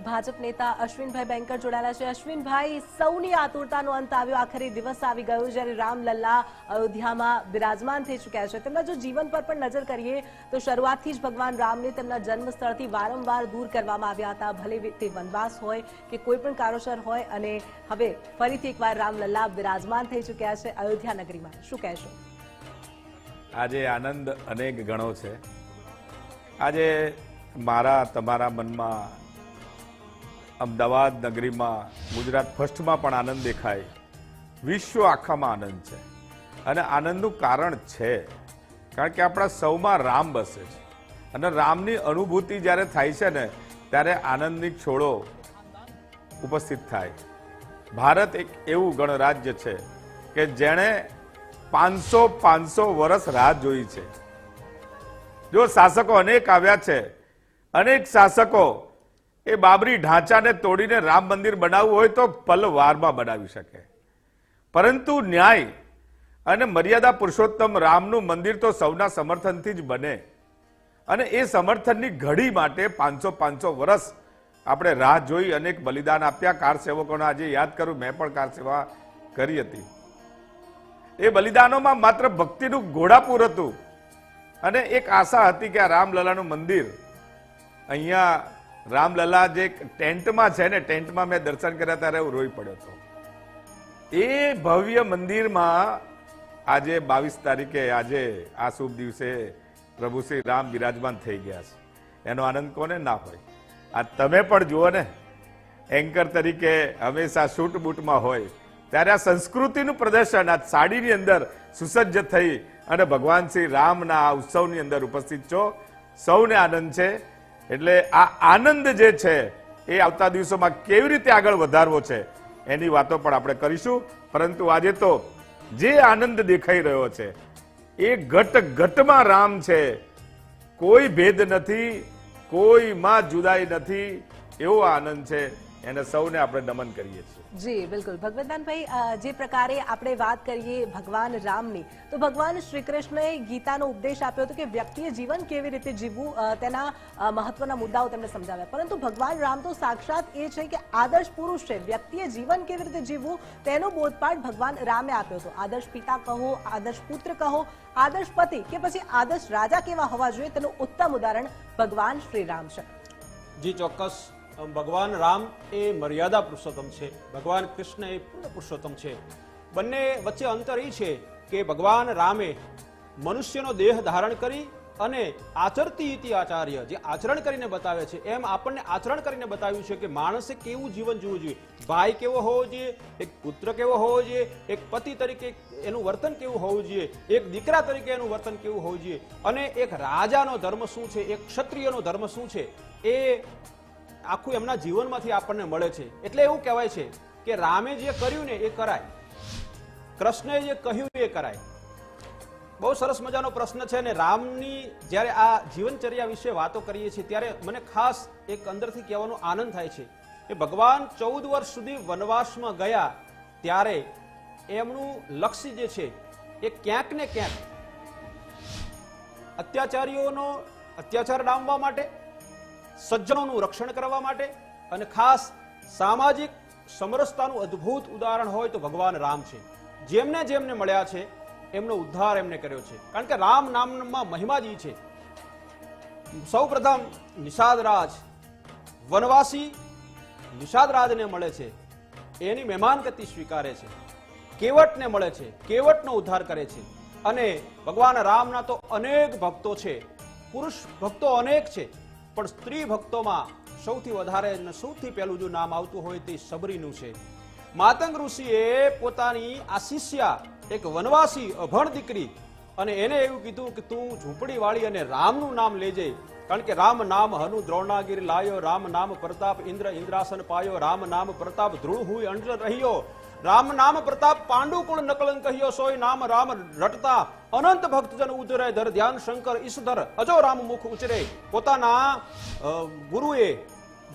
ભાજપ નેતા અશ્વિનભાઈ બેંકર જોડાયેલા છે। અશ્વિનભાઈ, સૌની આતુરતાનો અંત આવ્યો, આખરી દિવસ આવી ગયો જ્યારે રામલલ્લા અયોધ્યામાં બિરાજમાન થઈ ચૂક્યા છે। તેમના જો જીવન પર પણ નજર કરીએ તો શરૂઆતથી જ ભગવાન રામને તેમના જન્મસ્થળથી વારંવાર દૂર કરવામાં આવ્યા હતા, ભલે તે વનવાસ હોય કે કોઈ પણ કારણોસર હોય, અને હવે ફરીથી એકવાર રામલલ્લા બિરાજમાન થઈ ચૂક્યા છે અયોધ્યા નગરીમાં। શું કહેશો? આજે આનંદ અનેક ગણો છે। આજે મારા તમારા મનમાં અમદાવાદ નગરીમાં, ગુજરાત ફર્સ્ટમાં પણ આનંદ દેખાય, વિશ્વ આખામાં આનંદ છે। અને આનંદનું કારણ છે કારણ કે આપણા સૌમાં રામ બસે છે, અને રામની અનુભૂતિ જ્યારે થાય છે ને ત્યારે આનંદની ક્ષોળો ઉપસ્થિત થાય। ભારત એક એવું ગણરાજ્ય છે કે જેણે 500 વર્ષ રાહ જોઈ છે। જો શાસકો અનેક આવ્યા છે, અનેક શાસકો એ બાબરી ઢાંચાને તોડીને રામ મંદિર બનાવવું હોય તો પલવારમાં બનાવી શકે, પરંતુ ન્યાય અને મર્યાદા પુરુષોત્તમ રામનું મંદિર તો સૌના સમર્થનથી જ બને, અને એ સમર્થનની ઘડી માટે 500 વર્ષ આપણે રાહ જોઈ, અનેક બલિદાન આપ્યા। કાર સેવકોને આજે યાદ કરું, મેં પણ કાર સેવા કરી હતી। એ બલિદાનોમાં માત્ર ભક્તિનું ઘોડાપુર હતું, અને એક આશા હતી કે આ રામલલ્લાનું મંદિર, અહીંયા રામલલ્લા જે ટેન્ટમાં છે ને, ટેન્ટમાં મેં દર્શન કર્યા ત્યારે હું રોઈ પડ્યો હતો। એ ભવ્ય મંદિરમાં આજે 22 તારીખે, આજે આ શુભ દિવસે પ્રભુ શ્રી રામ બિરાજમાન થઈ ગયા છે। એનો આનંદ કોને ના હોય? આ તમે પણ જુઓ ને, એન્કર તરીકે હંમેશા શૂટ બૂટમાં હોય, ત્યારે આ સંસ્કૃતિનું પ્રદર્શન આ સાડીની અંદર સુસજ્જ થઈ અને ભગવાન શ્રી રામના આ ઉત્સવની અંદર ઉપસ્થિત છો, સૌને આનંદ છે। એટલે આ આનંદ જે છે એ આવતા દિવસોમાં કેવી રીતે આગળ વધારવો છે એની વાતો પણ આપણે કરીશું, પરંતુ આજે તો જે આનંદ દેખાઈ રહ્યો છે એ ઘટ ઘટમાં રામ છે, કોઈ ભેદ નથી, કોઈમાં જુદાઈ નથી, એવો આનંદ છે। એને સૌને આપણે નમન કરીએ છીએ। જી બિલકુલ ભગવતદાનભાઈ, જે પ્રકારે આપણે વાત કરીએ ભગવાન રામની, તો ભગવાન શ્રી કૃષ્ણએ ગીતાનો ઉપદેશ આપ્યો હતો કે વ્યક્તિએ જીવન કેવી રીતે જીવવું, તેના મહત્વના મુદ્દાઓ તેમણે સમજાવ્યા, પરંતુ ભગવાન રામ તો સાક્ષાત એ છે કે આદર્શ પુરુષ છે। વ્યક્તિએ જીવન કેવી રીતે જીવવું તેનો બોધપાઠ ભગવાન રામે આપ્યો હતો। આદર્શ પિતા કહો, આદર્શ પુત્ર કહો, આદર્શ પતિ કે પછી આદર્શ રાજા કેવા હોવા જોઈએ તેનું ઉત્તમ ઉદાહરણ ભગવાન શ્રી રામ છે। જી ચોક્કસ, ભગવાન રામ એ મર્યાદા પુરુષોત્તમ છે, ભગવાન કૃષ્ણ એ પૂર્ણ પુરુષોત્તમ છે। બંને વચ્ચે અંતર એ છે કે ભગવાન રામે મનુષ્યનો દેહ ધારણ કરી અને આચરતી ઇતિ આચાર્ય, જે આચરણ કરીને બતાવે છે, એમ આપણને આચરણ કરીને બતાવ્યું છે કે માણસે કેવું જીવન જીવવું જોઈએ, ભાઈ કેવો હોવો જોઈએ, એક પુત્ર કેવો હોવો જોઈએ, એક પતિ તરીકે એનું વર્તન કેવું હોવું જોઈએ, એક દીકરા તરીકે એનું વર્તન કેવું હોવું જોઈએ, અને એક રાજાનો ધર્મ શું છે, એક ક્ષત્રિયનો ધર્મ શું છે, એ આખું એમના જીવનમાંથી આપણને મળે છે। એટલે એવું કહેવાય છે કે રામે જે કર્યું ને એ કરાય, કૃષ્ણએ જે કહ્યું એ કરાય। બહુ સરસ મજાનો પ્રશ્ન છે, અને રામની જ્યારે આ જીવનચર્યા વિશે વાતો કરીએ છીએ ત્યારે મને ખાસ એક અંદરથી કહેવાનો આનંદ થાય છે કે ભગવાન 14 વર્ષ સુધી વનવાસમાં ગયા ત્યારે એમનું લક્ષ્ય જે છે એ ક્યાંક ને ક્યાંક અત્યાચારીઓનો અત્યાચાર ડામવા માટે, સજ્જનોનું રક્ષણ કરવા માટે, અને ખાસ સામાજિક સમરસતાનું અદ્ભુત ઉદાહરણ હોય તો ભગવાન રામ છે। જેમને જેમને મળ્યા છે એમનો ઉદ્ધાર એમને કર્યો છે, કારણ કે રામ નામમાં મહિમા જ છે। સૌ પ્રથમ નિષાદરાજ, વનવાસી નિષાદરાજને મળે છે, એની મહેમાનગતિ સ્વીકારે છે, કેવટને મળે છે, કેવટનો ઉદ્ધાર કરે છે। અને ભગવાન રામના તો અનેક ભક્તો છે, પુરુષ ભક્તો અનેક છે, પણ સ્ત્રી ભક્તોમાં સૌથી વધારે અને સૌથી પહેલું જો નામ આવતું હોય તે સબરીનું છે। માતંગ ઋષિએ પોતાની આ શિષ્યા, એક વનવાસી અભણ દીકરી, અને એને એવું કીધું કે તું ઝૂંપડી વાળી અને રામનું નામ લેજે, કારણ કે રામ નામ હનુ દ્રોણાગીર લાયો, રામ નામ પ્રતાપ ઇન્દ્ર ઇન્દ્રાસન પાયો, રામ નામ પ્રતાપ ધ્રુવ હુય અંડર રહ્યો, રામ નામ પ્રતાપ પાંડુ કુળ નકલન કહ્યો, સોય નામ રામ રટતા અનંત ભક્તજન ઉતરે, ધર ધ્યાન શંકર ઈશધર અજો રામ મુખ ઉચરે। પોતાના ગુરુએ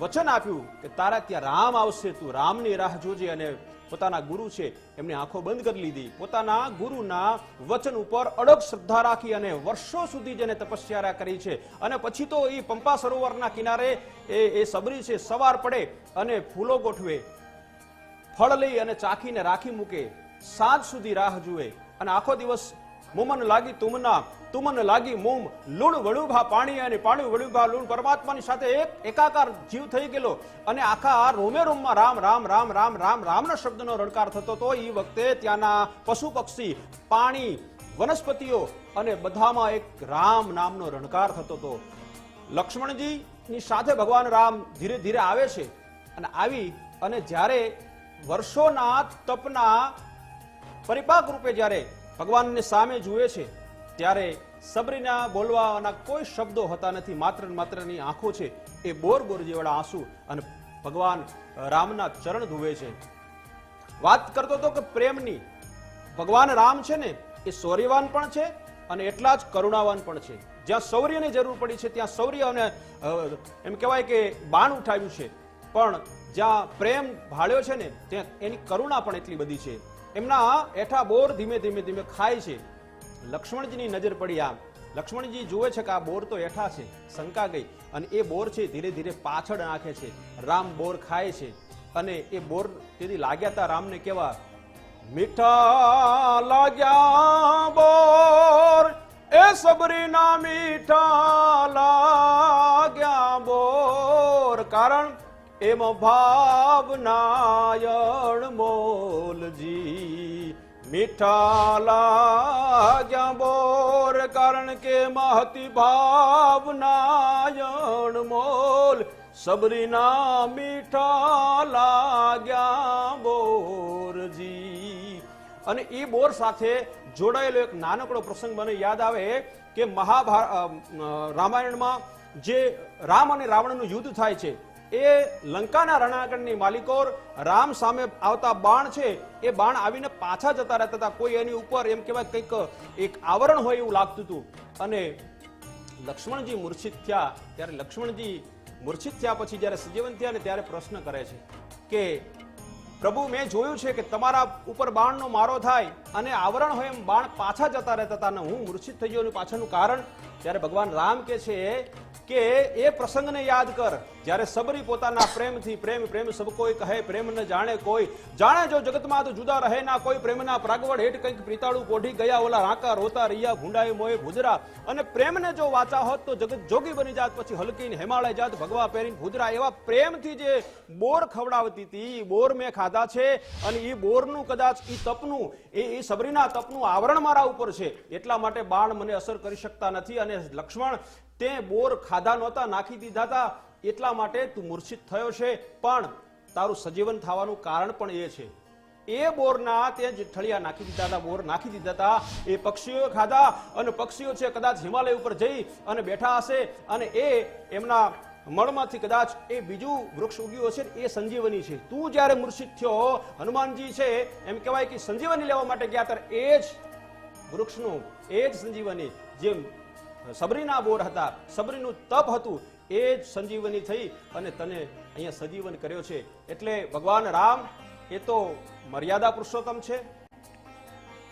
વચન આપ્યું કે તારા ત્યાં રામ આવશે, તું રામની રાહ જોજે, અને પોતાના ગુરુ છે એમની આંખો બંધ કરી લીધી, પોતાના ગુરુના વચન ઉપર અડગ શ્રદ્ધા રાખી અને વર્ષો સુધી જેને તપસ્યા કરી છે. અને પછી તો એ પંપા સરોવરના કિનારે એ સબરી છે સવાર પડે અને ફૂલો ગોઠવે, ફળ લઈ અને ચાખીને રાખી મૂકે, સાંજ સુધી રાહ જુએ અને આખો દિવસ મુમન લાગી તુમના, તુમન લાગી મુમ, લૂણ વળુભા પાણી અને પાણી વળુભા લૂણ, પરમાત્માની સાથે એકાકાર જીવ થઈ ગયેલો અને આખા રોમે રોમમાં રામ રામ રામ રામ રામ રામના શબ્દનો રણકાર થતો હતો. એ વખતે ત્યાંના પશુ પક્ષી, પાણી, વનસ્પતિઓ અને બધામાં એક રામ નામનો રણકાર થતો હતો. લક્ષ્મણજીની સાથે ભગવાન રામ ધીરે ધીરે આવે છે અને આવી અને જ્યારે વર્ષોના તપના પરિપાક રૂપે જ્યારે ભગવાનને સામે જુએ છે ત્યારે સબરીના બોલવાના કોઈ શબ્દો હોતા નથી, માત્ર ને માત્રની આંખો છે એ બોર બોર જેવડા આંસુ અને ભગવાન રામના ચરણ ધુવે છે. વાત કરતો હતો કે પ્રેમની. ભગવાન રામ છે ને એ શૌર્યવાન પણ છે અને એટલા જ કરુણાવાન પણ છે. જ્યાં શૌર્યની જરૂર પડી છે ત્યાં શૌર્ય અને એમ કહેવાય કે બાણ ઉઠાવ્યું છે, પણ જ્યાં પ્રેમ ભાળ્યો છે ને ત્યાં એની કરુણા પણ એટલી બધી છે. એમના એઠા બોર ધીમે ધીમે ધીમે ખાય છે. લક્ષ્મણજીની નજર પડી આમ. લક્ષ્મણજી જુએ છે કે આ બોર તો એઠા છે, શંકા ગઈ અને એ બોર છે ધીરે ધીરે પાછળ નાખે છે. રામ બોર ખાય છે અને એ બોર તેથી લાગ્યા હતા રામને કેવા, મીઠા લાગ્યા બોર એ સબરીના, મીઠા લાગ્યા બોર, કારણ એમ ભાવનાયણ મોલજી. મીઠા લાગ્યા બોર કારણ કે મહતી ભાવનાયણ મોલ, સબરીના મીઠા લાગ્યા બોરજી. અને એ બોર સાથે જોડાયેલો એક નાનકડો પ્રસંગ મને યાદ આવે કે રામાયણમાં જે રામ અને રાવણનું યુદ્ધ થાય છે એ લંકાના રણાંગણની માલિકોર રામ સામે આવતા બાણ છે એ બાણ આવીને પાછા જતા રહેતા હતા. કોઈ એની ઉપર એમ કહેવાય કંઈક એક આવરણ હોય એવું લાગતું હતું. અને લક્ષ્મણજી મૂર્છિત થયા ત્યારે લક્ષ્મણજી મૂર્છિત થયા પછી જ્યારે સજીવન થયા ને ત્યારે પ્રશ્ન કરે છે કે પ્રભુ મેં જોયું છે કે તમારા ઉપર બાણનો મારો થાય અને આવરણ હોય એમ બાણ પાછા જતા રહેતા હતા અને હું મૂર્છિત થઈ ગયો પાછળનું કારણ. ત્યારે ભગવાન રામ કે છે કે એ પ્રસંગને યાદ કર જ્યારે સબરી પોતાના પ્રેમથી, પ્રેમ પ્રેમ સબ કોઈ કહે પ્રેમ ન જાણે કોઈ, જાણે જો જગતમાં તો જુદા રહે ના કોઈ, પ્રેમના પ્રાગવડ હેઠ કંઈક પ્રીતાળું પોઢી ગયા ઓલા રાંકા રોતા રહ્યા ભૂંડાએ મોએ ભુજરા, અને પ્રેમને જો વાંચા હોત તો જગત જોગી બની જાત પછી હલકીને હિમાલય જાત ભગવા પહેરીને ભુજરા. એવા પ્રેમથી જે બોર ખવડાવતી હતી, બોર મેં ખાધા છે અને એ બોરનું કદાચ એ તપનું એ સબરીના તપનું આવરણ મારા ઉપર છે એટલા માટે બાણ મને અસર કરી શકતા નથી. અને લક્ષ્મણ તે બોર ખાધા નહોતા, નાખી દીધા હતા એટલા માટે તું મૂર્છિત થયો છે, પણ તારું સજીવન થવાનું કારણ પણ એ છે. એ બોરના તે જે ઠળિયા નાખી દીધા હતા, બોર નાખી દીધા હતા, એ પક્ષીઓ ખાધા અને પક્ષીઓ છે કદાચ હિમાલય ઉપર જઈ અને બેઠા હશે અને એ એમના મળમાંથી કદાચ એ બીજું વૃક્ષ ઉગ્યું હશે, એ સંજીવની છે. તું જ્યારે મૂર્છિત થયો, હનુમાનજી છે એમ કહેવાય કે સંજીવની લેવા માટે ગયા ત્યારે એ જ વૃક્ષનું એ જ સંજીવની જે સબરીના બોર હતા, સબરીનું તપ હતું, એ જ સંજીવની થઈ અને તને અહીંયા સજીવન કર્યો છે. એટલે ભગવાન રામ એ તો મર્યાદા પુરુષોત્તમ છે.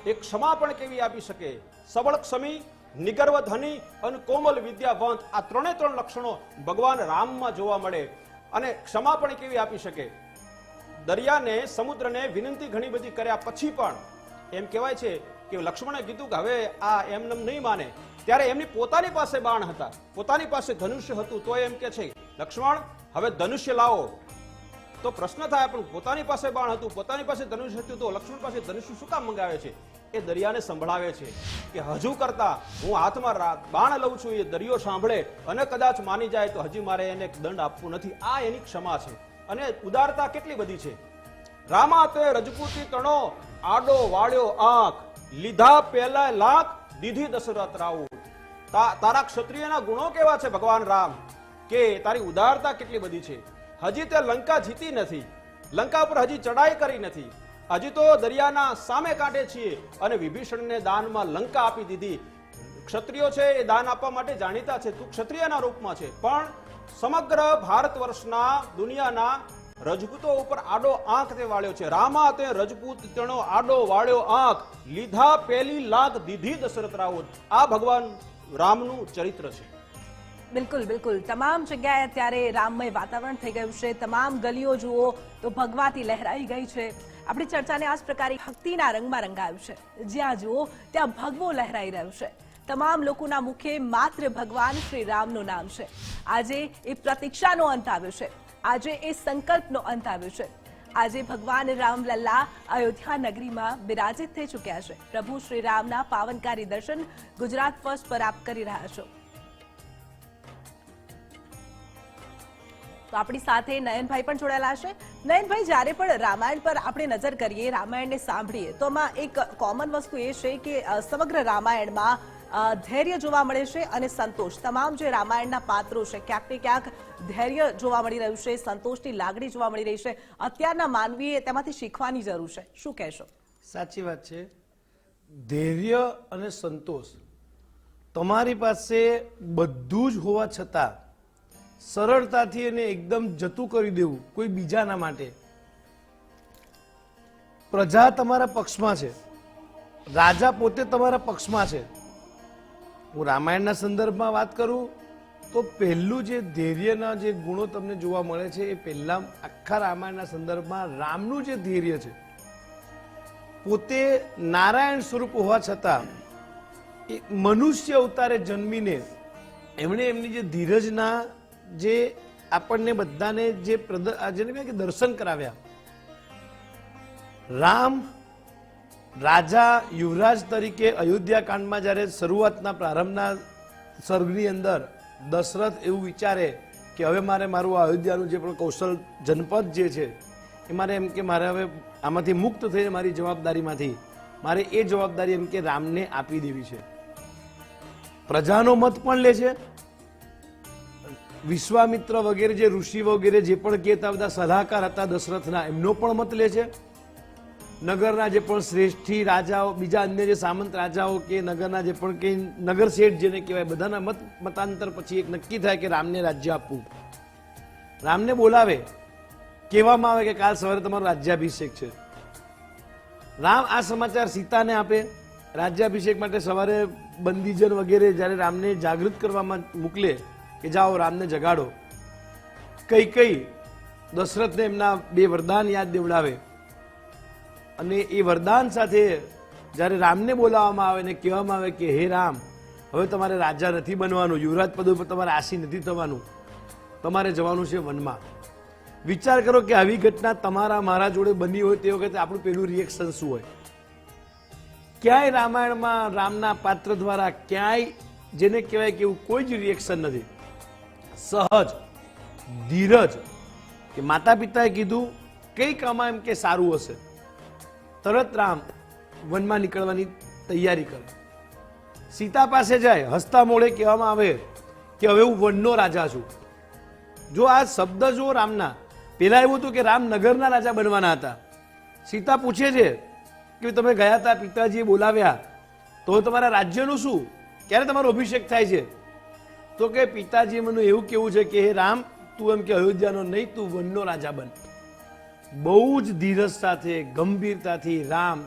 એક ક્ષમા પણ કેવી આપી શકે, સબળ ક્ષમી, નિગર્વ ધની અને કોમલ વિદ્યાવંત, આ ત્રણે ત્રણ લક્ષણો ભગવાન રામમાં જોવા મળે. અને ક્ષમા પણ કેવી આપી શકે, દરિયાને, સમુદ્રને વિનંતી ઘણી બધી કર્યા પછી પણ એમ કહેવાય છે કે લક્ષ્મણે કીધું કે હવે આ એમને નહીં માને ત્યારે એમની પોતાની પાસે બાણ હતા, પોતાની પાસે ધનુષ્ય હતું, તો એમ કે છે લક્ષ્મણ હવે ધનુષ્ય લાવો. તો પ્રશ્ન થાય પણ પોતાની પાસે બાણ હતું, પોતાની પાસે ધનુષ્ય હતું, તો લક્ષ્મણ પાસે ધનુષ્ય શું કામ મંગાવે છે? એ દરિયાને સંભળાવે છે કે હજુ કરતા હું હાથમાં બાણ લઉં છું, એ દરિયો સાંભળે અને કદાચ માની જાય તો હજી મારે એને દંડ આપવું નથી. આ એની ક્ષમા છે. અને ઉદારતા કેટલી બધી છે. રામા તે રજપૂતી તણો, આડો વાળ્યો આંખ, લીધા પહેલા લાખ, દીધી દશરથ રાઉ. તારા ક્ષત્રિયના ગુણો કેવા છે ભગવાન રામ, કે તારી ઉદારતા કેટલી બધી છે. હજી તે લંકા જીતી નથી, લંકા પર હજી ચડાઈ કરી નથી, હજી તો દરિયાના સામે કાંઠે છીએ અને વિભીષણને દાનમાં લંકા આપી દીધી. ક્ષત્રિયો છે એ દાન આપવા માટે જાણીતા છે, તું ક્ષત્રિયના રૂપમાં છે, પણ સમગ્ર ભારત વર્ષના દુનિયાના રજપૂતો ઉપર આડો આંખ તે વાળ્યો છે. રામા તે રજપૂત તેનો આડો વાળ્યો આંખ, લીધા પેલી લાખ દીધી દશરથ રાવણ. આ ભગવાન રામનું ચરિત્ર છે. બિલકુલ બિલકુલ, તમામ જગ્યાએ અત્યારે રામમય વાતાવરણ થઈ ગયું છે. તમામ ગલીઓ જુઓ તો ભગવાથી લહેરાઈ ગઈ છે. આપણી ચર્ચાને આ જ પ્રકારે ભક્તિના રંગમાં રંગાયું છે. જ્યાં જુઓ ત્યાં ભગવો લહેરાઈ રહ્યો છે. તમામ લોકોના મુખે માત્ર ભગવાન શ્રી રામનું નામ છે. આજે એ પ્રતીક્ષાનો અંત આવ્યો છે. આજે એ સંકલ્પનો અંત આવ્યો છે. આજે ભગવાન રામલલ્લા અયોધ્યા નગરીમાં બિરાજિત થઈ ચૂક્યા છે. પ્રભુ શ્રી રામના પાવનકારી દર્શન ગુજરાત ફર્સ્ટ પર આપ કરી રહ્યા છો. તો આપણી સાથે નયનભાઈ પણ જોડાયેલા છે. નયનભાઈ, જ્યારે પણ રામાયણ પર આપણે નજર કરીએ, રામાયણને સાંભળીએ, તો આમાં એક કોમન વસ્તુ એ છે કે સમગ્ર રામાયણમાં ધૈર્ય જોવા મળે છે અને સંતોષ. તમામ જે રામાયણના પાત્રો છે ક્યાંક ને ક્યાંક ધૈર્ય જોવા મળી રહ્યું છે, સંતોષની લાગણી જોવા મળી રહી છે. અત્યારના માનવીએ તેમાંથી શીખવાની જરૂર છે. શું કહેશો? સાચી વાત છે. ધૈર્ય અને સંતોષ તમારી પાસે બધું જ હોવા છતાં સરળતાથી એને એકદમ જતું કરી દેવું કોઈ બીજાના માટે. પ્રજા તમારા પક્ષમાં છે, રાજા પોતે તમારા પક્ષમાં છે. હું રામાયણના સંદર્ભમાં વાત કરું તો પહેલું જે ધૈર્યના જે ગુણો તમને જોવા મળે છે એ પહેલા આખા રામાયણના સંદર્ભમાં રામનું જે ધૈર્ય છે, પોતે નારાયણ સ્વરૂપ હોવા છતાં એ મનુષ્ય અવતારે જન્મીને એમણે એમની જે ધીરજના જે આપણને બધાને જે દર્શન કરાવ્યા. રામ રાજા યુવરાજ તરીકે અયોધ્યા કાંડમાં જ્યારે શરૂઆતના પ્રારંભના સર્ગની અંદર દશરથ એવું વિચારે કે હવે મારે મારું અયોધ્યાનું જે પણ કૌશલ જનપદ જે છે એ મારે એમ કે મારે હવે આમાંથી મુક્ત થઈને મારી જવાબદારીમાંથી મારે એ જવાબદારી એમ કે રામને આપી દેવી છે. પ્રજાનો મત પણ લે છે. વિશ્વામિત્ર વગેરે જે ઋષિ વગેરે જે પણ કહેતા બધા સલાહકાર હતા દશરથના, એમનો પણ મત લે છે. નગરના જે પણ શ્રેષ્ઠી રાજાઓ, બીજા અન્ય જે સામંત રાજાઓ કે નગરના જે પણ કે નગર શેઠ જેને કહેવાય, બધાના મતાંતર પછી એક નક્કી થાય કે રામને રાજ્ય આપવું. રામને બોલાવે, કહેવામાં આવે કે કાલ સવારે તમારો રાજ્યાભિષેક છે. રામ આ સમાચાર સીતાને આપે. રાજ્યાભિષેક માટે સવારે બંદીજન વગેરે જ્યારે રામને જાગૃત કરવામાં મોકલે કે જાઓ રામને જગાડો. કઈ દશરથને એમના 2 વરદાન યાદ દેવડાવે અને એ વરદાન સાથે જ્યારે રામને બોલાવવામાં આવે ને કહેવામાં આવે કે હે રામ, હવે તમારે રાજા નથી બનવાનું, યુવરાજ પદ ઉપર તમારે આસી નથી થવાનું, તમારે જવાનું છે વનમાં. વિચાર કરો કે આવી ઘટના તમારા મારા જોડે બની હોય તે વખતે આપણું પહેલું રિએક્શન શું હોય? ક્યાંય રામાયણમાં રામના પાત્ર દ્વારા ક્યાંય જેને કહેવાય કે એવું કોઈ જ રિએક્શન નથી. સહજ ધીરજ કે માતા પિતાએ કીધું કંઈક આમાં એમ કે સારું હશે, તરત રામ વનમાં નીકળવાની તૈયારી કરે. સીતા પાસે જાય, હસતા મોઢે કહેવામાં આવે કે હવે હું વનનો રાજા છું. જો આ શબ્દ જો રામના, પેલા એવું હતું કે રામ નગરના રાજા બનવાના હતા. સીતા પૂછે છે કે તમે ગયા હતા, પિતાજીએ બોલાવ્યા, તો તમારા રાજ્યનું શું, ક્યારે તમારો અભિષેક થાય છે? તો કે પિતાજી મને એવું કેવું છે કે હે રામ, તું એમ કે અયોધ્યાનો નહીં, તું વનનો રાજા બન. બહુ જ ધીરજ સાથે ગંભીરતાથી રામ,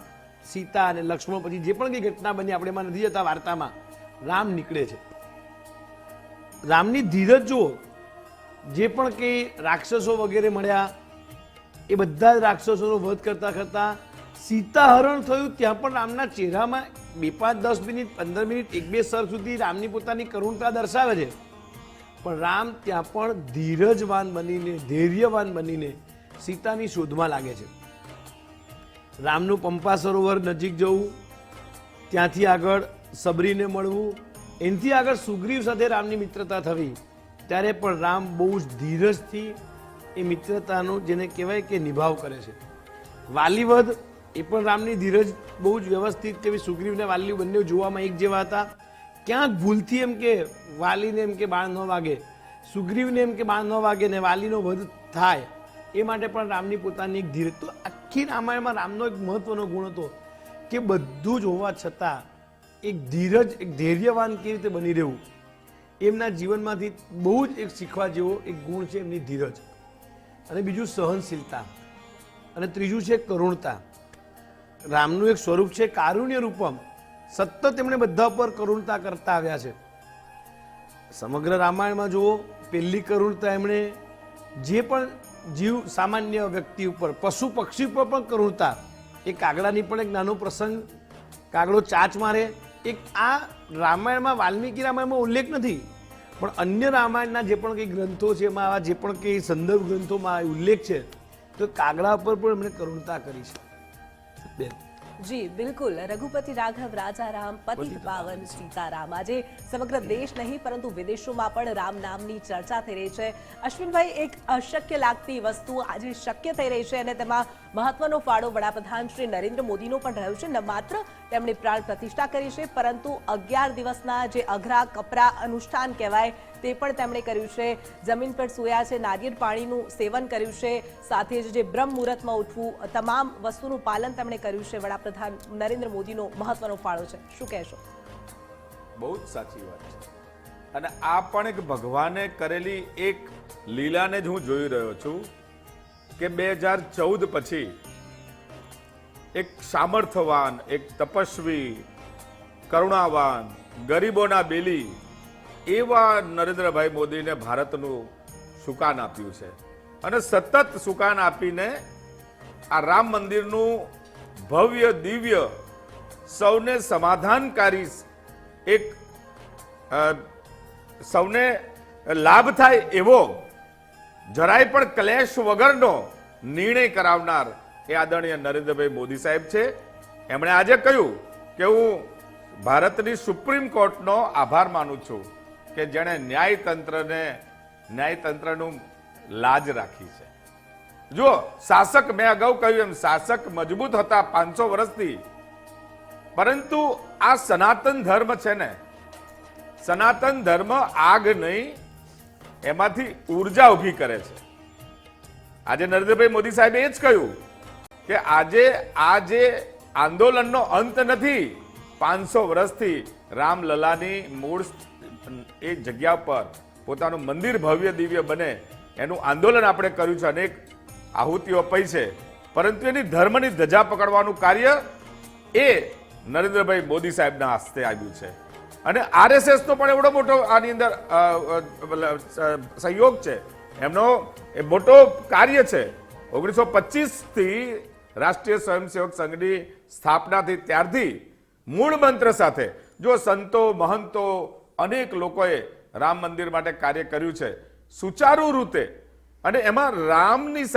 સીતા અને લક્ષ્મણ પછી જે પણ કઈ ઘટના બની આપણે એમાં નથી જતા વાર્તામાં, રામ નીકળે છે. રામની ધીરજ જુઓ. જે પણ કઈ રાક્ષસો વગેરે મળ્યા એ બધા જ રાક્ષસોનો વધ કરતા કરતા સીતા હરણ થયું ત્યાં પણ રામના ચહેરામાં 2, 5, 10 મિનિટ 15 મિનિટ 1-2 સર સુધી રામની પોતાની કરુણતા દર્શાવે છે. પણ રામ ત્યાં પણ ધીરજવાન બનીને, ધૈર્યવાન બનીને સીતાની શોધમાં લાગે છે. રામનું પંપા સરોવર નજીક જવું, ત્યાંથી આગળ સબરીને મળવું, એનાથી આગળ સુગ્રીવ સાથે રામની મિત્રતા થવી, ત્યારે પણ રામ બહુ જ ધીરજથી એ મિત્રતાનો જેને કહેવાય કે નિભાવ કરે છે. વાલીવધ એ પણ રામની ધીરજ બહુ જ વ્યવસ્થિત કે સુગ્રીવ ને વાલી બંને જોવામાં એક જેવા હતા. ક્યાંક ભૂલથી એમ કે વાલીને એમ કે બાણ ન વાગે, સુગ્રીવને એમ કે બાણ ન વાગે ને વાલીનો વધ થાય, એ માટે પણ રામની પોતાની એક ધીરજ. તો આખી રામાયણમાં રામનો એક મહત્વનો ગુણ હતો કે બધું જ હોવા છતાં એક ધીરજ, એક ધૈર્યવાન કેવી રીતે બની રહેવું. એમના જીવનમાંથી બહુ જ એક શીખવા જેવો એક ગુણ છે એમની ધીરજ. અને બીજું સહનશીલતા, અને ત્રીજું છે કરુણતા. રામનું એક સ્વરૂપ છે કારુણ્ય રૂપમ. સતત એમણે બધા પર કરુણતા કરતા આવ્યા છે. સમગ્ર રામાયણમાં જુઓ, પહેલી કરુણતા એમણે જે પણ જીવ સામાન્ય વ્યક્તિ ઉપર, પશુ પક્ષી ઉપર પણ કરુણતા. એ કાગડાની પણ એક નાનો પ્રસંગ, કાગડો ચાંચ મારે, એક આ રામાયણમાં, વાલ્મીકી રામાયણમાં ઉલ્લેખ નથી, પણ અન્ય રામાયણના જે પણ કંઈ ગ્રંથો છે એમાં આવા જે પણ કંઈ સંદર્ભ ગ્રંથોમાં ઉલ્લેખ છે, તો કાગડા પર પણ એમણે કરુણતા કરી છે. બેન, જી બિલકુલ. રઘુપતિ રાઘવ રાજા રામ, પતિત પાવન સીતારામ. આજે સમગ્ર દેશ નહીં પરંતુ વિદેશોમાં પણ રામ નામની ચર્ચા થઈ રહી છે. અશ્વિનભાઈ, એક અશક્ય લાગતી વસ્તુ આજે શક્ય થઈ રહી છે અને તેમાં મહત્વનો ફાળો વડાપ્રધાન શ્રી નરેન્દ્ર મોદીનો પણ રહ્યો છે. ન માત્ર તેમણે પ્રાણ પ્રતિષ્ઠા કરી છે, પરંતુ 11 દિવસના જે અઘરા કપરા અનુષ્ઠાન કહેવાય તે પણ તેમણે કર્યું છે. જમીન પર સૂયા છે, નારિયેળ પાણીનું સેવન કર્યું છે, સાથે જ જે બ્રહ્મ મુહૂર્તમાં ઉઠવું, તમામ વસ્તુનું પાલન તેમણે કર્યું છે. વડાપ્રધાન નરેન્દ્ર મોદીનો મહત્વનો ફાળો છે, શું કહેશો? બહુ જ સાચી વાત છે. અને આ પણ એક ભગવાને કરેલી એક લીલાને જ હું જોઈ રહ્યો છું કે 2014 પછી એક સામર્થ્યવાન, એક તપસ્વી, કરુણાવાન, ગરીબોના બેલી એવા નરેન્દ્રભાઈ મોદીને ભારતનું સુકાન આપ્યું છે. અને સતત સુકાન આપીને આ રામ મંદિરનું ભવ્ય દિવ્ય, સૌને સમાધાનકારી, એક સૌને લાભ થાય એવો, જરાય પણ ક્લેશ વગરનો નિર્ણય કરાવનાર એ આદરણીય નરેન્દ્રભાઈ મોદી સાહેબ છે. એમણે આજે કહ્યું કે હું ભારતની સુપ્રીમ કોર્ટનો આભાર માનું છું કે જેણે ન્યાયતંત્રનું લાજ રાખી છે. જો શાસક, મેં અગાઉ કહ્યું એમ, શાસક મજબૂત હતા 500 વર્ષથી, પરંતુ આ સનાતન ધર્મ છે ને, સનાતન ધર્મ આગ નહીં, એમાંથી ઉર્જા ઊભી કરે છે. આજે નરેન્દ્રભાઈ મોદી સાહેબે એ જ કહ્યું કે આજે આ જે આંદોલનનો અંત નથી, 500 વર્ષથી રામલલાની મૂળ એ જગ્યા પર પોતાનું મંદિર ભવ્ય દિવ્ય બને એનું આંદોલન આપણે કર્યું છે, અનેક આહુતિઓ અપાઈ છે, પરંતુ એની ધર્મની ધજા પકડવાનું કાર્ય એ નરેન્દ્રભાઈ મોદી સાહેબના હસ્તે આવ્યું છે. અને RSS નો પણ એવડો મોટો આની અંદર સહયોગ છે, એમનો એ મોટો કાર્ય છે. 1925 થી રાષ્ટ્રીય સ્વયંસેવક સંઘની સ્થાપના થઈ ત્યારથી મૂળ મંત્ર સાથે જો સંતો, મહંતો, અનેક લોકોએ રામ મંદિર માટે કાર્ય કર્યું છે સુચારુ રીતે, અને એમાં રામની